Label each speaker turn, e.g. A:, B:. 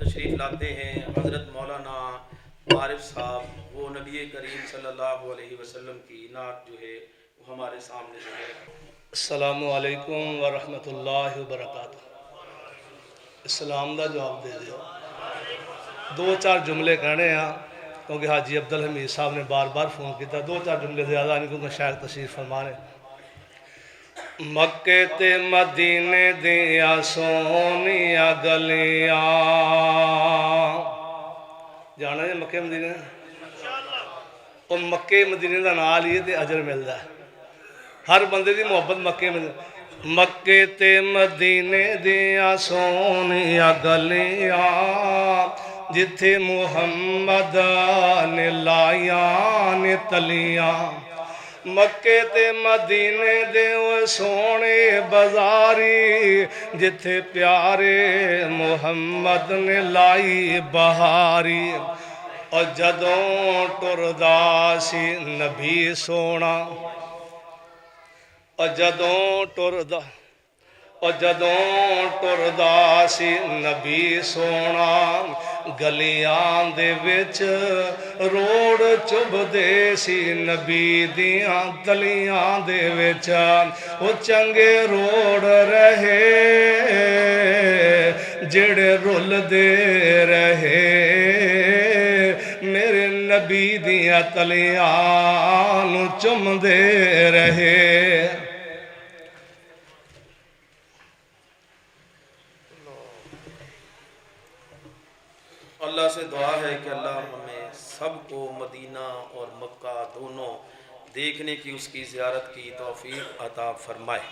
A: تشریف لاتے ہیں حضرت مولانا عارف صاحب، وہ نبی کریم صلی اللہ علیہ وسلم کی نعت جو ہے وہ ہمارے سامنے جو ہے۔
B: السلام علیکم ورحمۃ اللہ وبرکاتہ۔ اسلام دا جواب دے دیا، دو چار جملے کہنے ہیں کیونکہ حاجی عبدالحمید صاحب نے بار بار فون کیا، دو چار جملے زیادہ نہیں کیونکہ شاید تشریف فرمانے۔ مکے تے مدینے دیا سونیا گلیاں، جانا ہے مکے مدینے، اور مکے مدینے دا نال ہی تے اجر ملدا ہے، ہر بندے دی محبت مکے مدینے۔ مکے تے مدینے دیا سونیا گلیاں، جتھے محمد نے لائیاں نے تلیاں۔ مکے تے مدینے دے سونے بازاری، جتھے پیارے محمد نے لائی بہاری۔ اور جدوں ٹردا سی نبی سونا، اور جدوں ٹردا سی نبی سونا، گلیاں دے وچ روڑ چب دے سی نبی دیاں تلیاں دے وچ۔ وہ چنگے روڑ رہے جڑے رول دے رہے، میرے نبی دیاں تلیاں نو چم دے رہے۔
A: اللہ سے دعا ہے کہ اللہ ہمیں سب کو مدینہ اور مکہ دونوں دیکھنے کی، اس کی زیارت کی توفیق عطا فرمائے۔